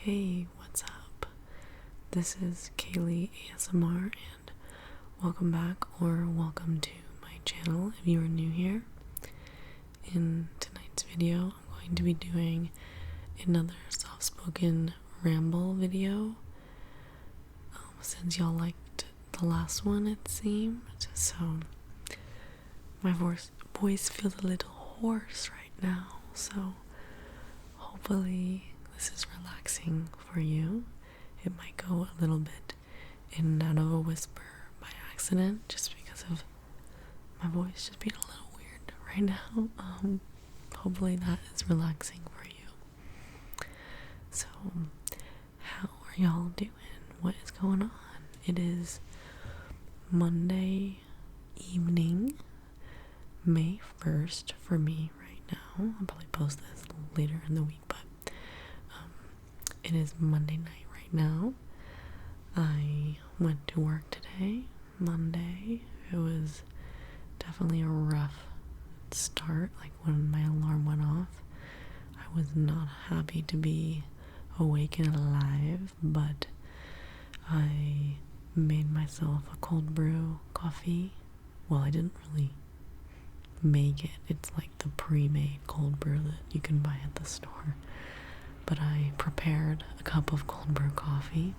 Hey, what's up? This is Kaylee ASMR and welcome back or welcome to my channel if you are new here. In tonight's video, I'm going to be doing another soft-spoken ramble video. Since y'all liked the last one, it seemed, so my voice feels a little hoarse right now, so hopefully this is relaxing for you. It might go a little bit in and out of a whisper by accident just because of my voice just being a little weird right now. Hopefully that is relaxing for you. So, how are y'all doing? What is going on? It is Monday evening, May 1st for me right now. I'll probably post this later in the week, but it is Monday night right now. I went to work today, Monday. It was definitely a rough start. Like when my alarm went off, I was not happy to be awake and alive, but I made myself a cold brew coffee. Well, I didn't really make it. It's like the pre-made cold brew that you can buy at the store. But I prepared a cup of cold brew coffee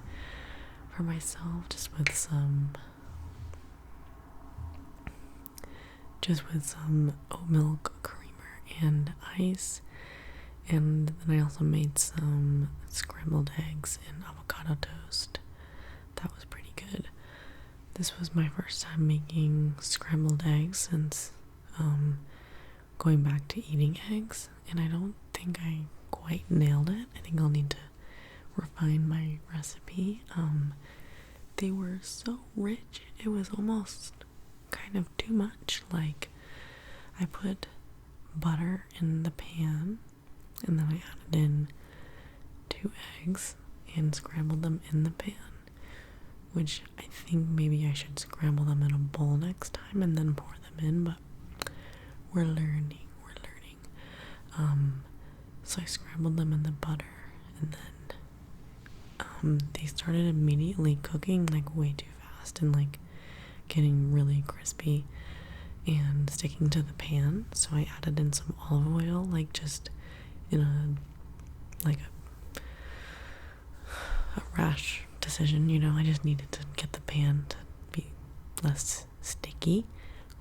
for myself just with some oat milk creamer and ice. And then I also made some scrambled eggs and avocado toast. That was pretty good. This was my first time making scrambled eggs since going back to eating eggs, and I don't think I quite nailed it. I think I'll need to refine my recipe. They were so rich, it was almost kind of too much. Like, I put butter in the pan, and then I added in 2 eggs and scrambled them in the pan, which I think maybe I should scramble them in a bowl next time and then pour them in, but we're learning. So I scrambled them in the butter, and then they started immediately cooking like way too fast and like getting really crispy and sticking to the pan. So I added in some olive oil, like just in a rash decision, you know. I just needed to get the pan to be less sticky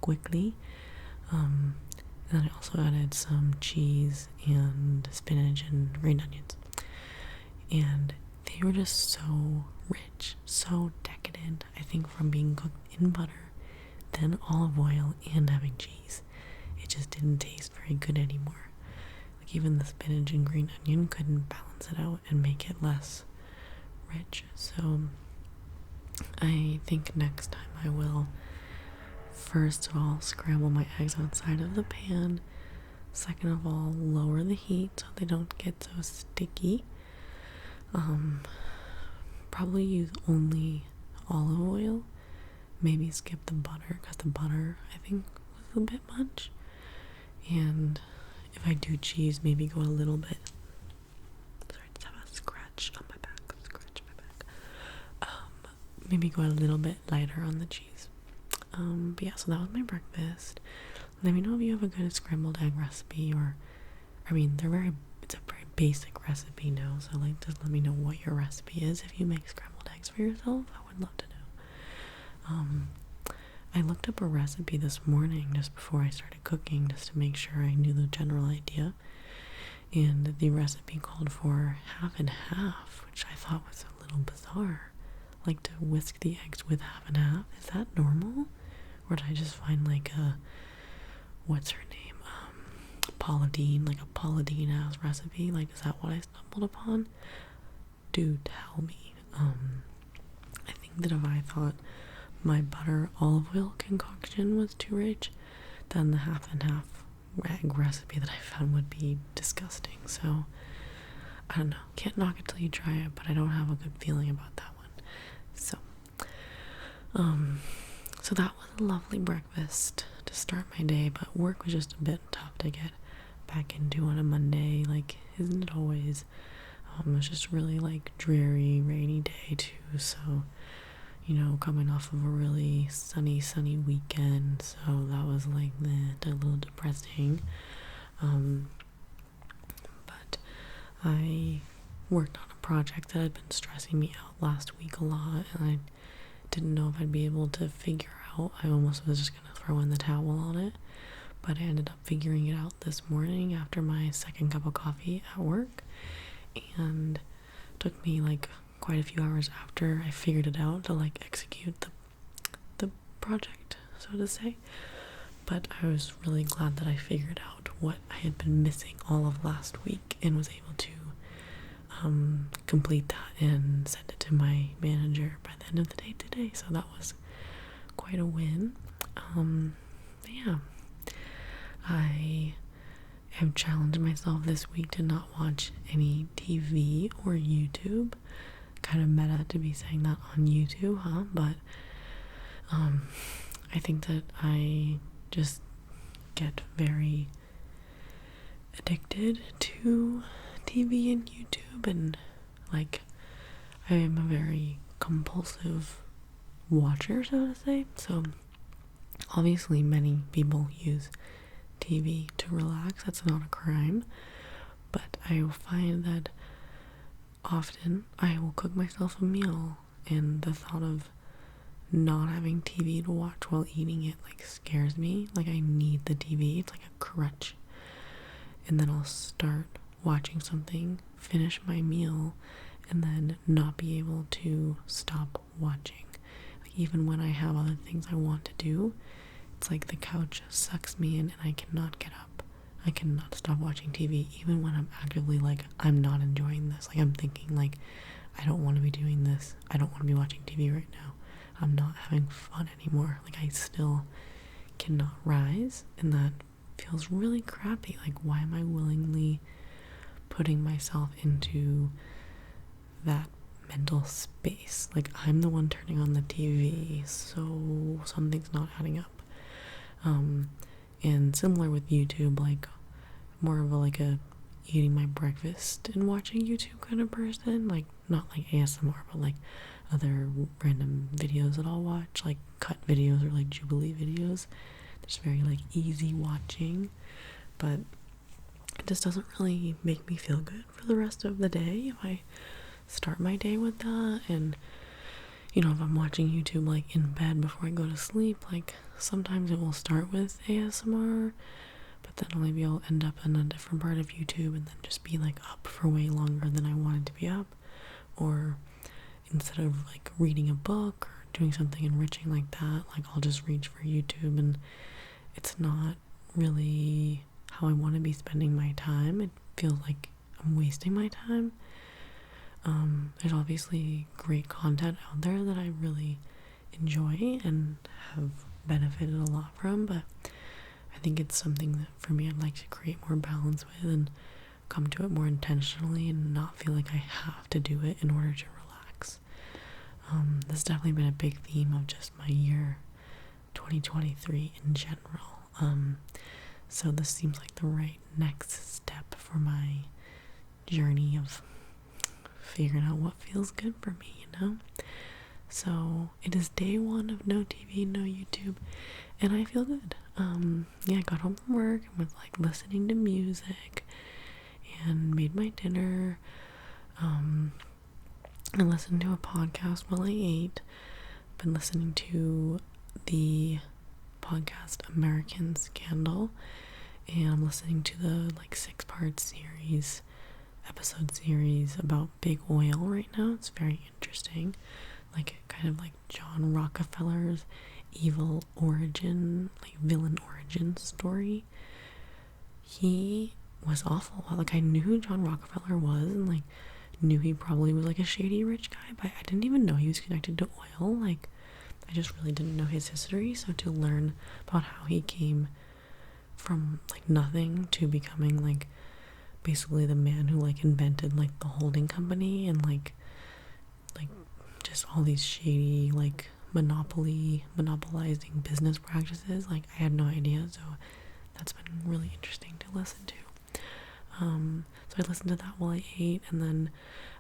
quickly. And then I also added some cheese and spinach and green onions. And they were just so rich, so decadent, I think, from being cooked in butter, then olive oil, and having cheese. It just didn't taste very good anymore. Like, even the spinach and green onion couldn't balance it out and make it less rich. So I think next time I will, first of all, scramble my eggs outside of the pan. Second of all, lower the heat so they don't get so sticky. Probably use only olive oil. Maybe skip the butter, because the butter, I think, was a bit much. And if I do cheese, maybe go a little bit. Sorry, I just have a scratch on my back. Maybe go a little bit lighter on the cheese. But yeah, so that was my breakfast. Let me know if you have a good scrambled egg recipe, or, I mean, it's a very basic recipe now, so like, just let me know what your recipe is if you make scrambled eggs for yourself. I would love to know. I looked up a recipe this morning just before I started cooking, just to make sure I knew the general idea, and the recipe called for half and half, which I thought was a little bizarre. Like, to whisk the eggs with half and half. Is that normal? Or did I just find like a, what's her name? Paula Deen, like a Paula Deen ass recipe? Like, is that what I stumbled upon? Do tell me. I think that if I thought my butter olive oil concoction was too rich, then the half and half egg recipe that I found would be disgusting. So, I don't know. Can't knock it till you try it, but I don't have a good feeling about that one. So that was a lovely breakfast to start my day, but work was just a bit tough to get back into on a Monday. Like, isn't it always? It was just really like dreary, rainy day too, so coming off of a really sunny weekend, so that was like a little depressing. But I worked on a project that had been stressing me out last week a lot, and I didn't know if I'd be able to figure out. I almost was just gonna throw in the towel on it, but I ended up figuring it out this morning after my second cup of coffee at work, and it took me like quite a few hours after I figured it out to like execute the project, so to say. But I was really glad that I figured out what I had been missing all of last week and was able to complete that and send it to my manager by the end of the day today. So that was quite a win. Yeah, I have challenged myself this week to not watch any TV or YouTube. Kind of meta to be saying that on YouTube, huh? But I think that I just get very addicted to TV and YouTube, and like I am a very compulsive watcher, so to say. So obviously many people use TV to relax. That's not a crime. But I will find that often I will cook myself a meal, and the thought of not having TV to watch while eating it like scares me. Like I need the TV. It's like a crutch. And then I'll start watching something, finish my meal, and then not be able to stop watching. Like even when I have other things I want to do, it's like the couch sucks me in and I cannot get up. I cannot stop watching TV even when I'm actively like, I'm not enjoying this. Like I'm thinking like, I don't want to be doing this. I don't want to be watching TV right now. I'm not having fun anymore. Like I still cannot rise, and that feels really crappy. Like why am I willingly putting myself into that mental space? Like I'm the one turning on the TV, so something's not adding up. And similar with YouTube, like more of a eating my breakfast and watching YouTube kind of person. Like not like ASMR, but like other random videos that I'll watch, like cut videos or like Jubilee videos. Just very like easy watching, but it just doesn't really make me feel good for the rest of the day if I start my day with that. And if I'm watching YouTube like in bed before I go to sleep, like sometimes it will start with ASMR, but then maybe I'll end up in a different part of YouTube and then just be like up for way longer than I wanted to be up. Or instead of like reading a book or doing something enriching like that, like I'll just reach for YouTube, and it's not really how I want to be spending my time. It feels like I'm wasting my time. There's obviously great content out there that I really enjoy and have benefited a lot from, but I think it's something that for me I'd like to create more balance with and come to it more intentionally and not feel like I have to do it in order to relax. This has definitely been a big theme of just my year 2023 in general. So this seems like the right next step for my journey of figuring out what feels good for me, So it is day 1 of no TV, no YouTube, and I feel good. I got home from work and was like listening to music and made my dinner, and listened to a podcast while I ate. Been listening to the podcast American Scandal, and I'm listening to the 6-part episode series about big oil right now. It's very interesting, kind of like John Rockefeller's evil origin, villain origin story. He was awful. I knew who John Rockefeller was, and knew he probably was a shady rich guy, but I didn't even know he was connected to oil. I just really didn't know his history. So to learn about how he came from nothing to becoming basically the man who invented the holding company and just all these shady monopolizing business practices, I had no idea. So that's been really interesting to listen to. So I listened to that while I ate, and then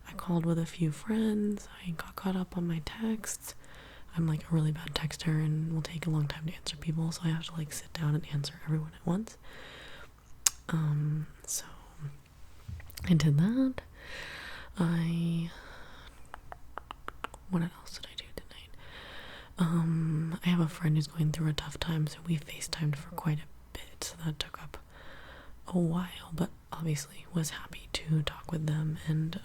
I called with a few friends. I got caught up on my texts. I'm like a really bad texter and will take a long time to answer people, so I have to like sit down and answer everyone at once. So I did that. What else did I do tonight? I have a friend who's going through a tough time, so we FaceTimed for quite a bit, so that took up a while, but obviously was happy to talk with them and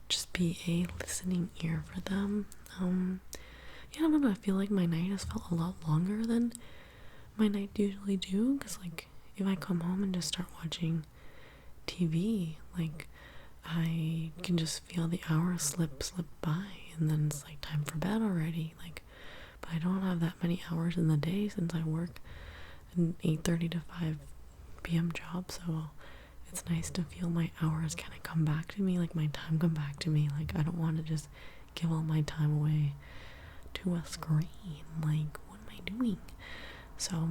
just be a listening ear for them. Yeah, I don't know, I feel like my night has felt a lot longer than my nights usually do, because like if I come home and just start watching TV, like I can just feel the hours slip by, and then it's like time for bed already. Like, but I don't have that many hours in the day since I work an 8:30 to 5 p.m. job, so it's nice to feel my hours kind of come back to me, like my time come back to me. Like I don't want to just give all my time away to a screen. Like, what am I doing? So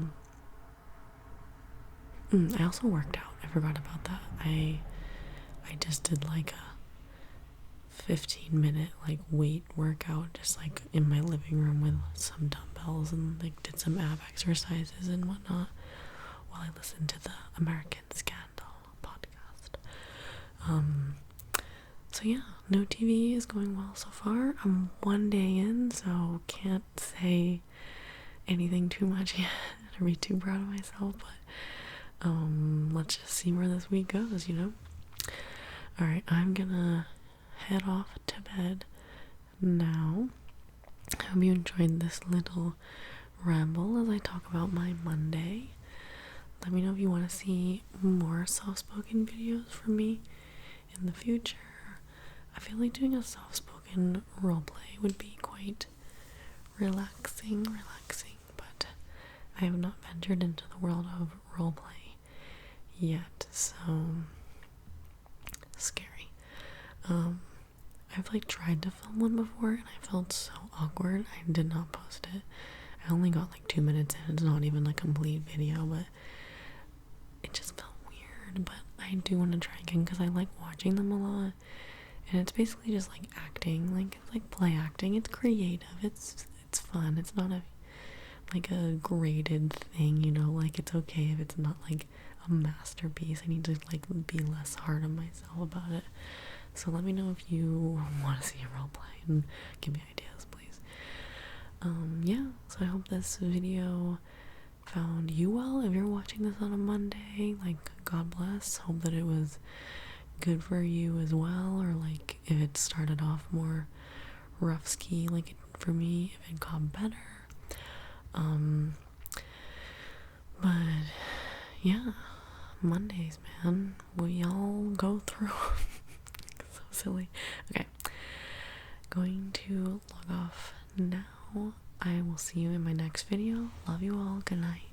I also worked out. I forgot about that. I just did like a 15-minute like weight workout just like in my living room with some dumbbells, and like did some ab exercises and whatnot while I listened to the American Scandal podcast. So yeah, no TV is going well so far. I'm one day in, so can't say anything too much yet to be too proud of myself, but let's just see where this week goes, you know? Alright, I'm gonna head off to bed now. I hope you enjoyed this little ramble as I talk about my Monday. Let me know if you want to see more soft-spoken videos from me in the future. I feel like doing a soft-spoken roleplay would be quite relaxing, but I have not ventured into the world of roleplay yet, so scary. I've like tried to film one before and I felt so awkward. I did not post it. I only got like 2 minutes in. It's not even a complete video, but it just felt weird. But I do want to try again because I like watching them a lot, and it's basically just like acting. Like it's like play acting. It's creative. It's fun. It's not like a graded thing, you know. Like it's okay if it's not like a masterpiece. I need to like be less hard on myself about it. So let me know if you want to see a roleplay and give me ideas, please. Yeah, so I hope this video found you well. If you're watching this on a Monday, like, God bless. Hope that it was good for you as well, or like if it started off more rough ski like for me, if it got better. But yeah, Mondays, man, we all go through. So silly. Okay, going to log off now. I will see you in my next video. Love you all. Good night.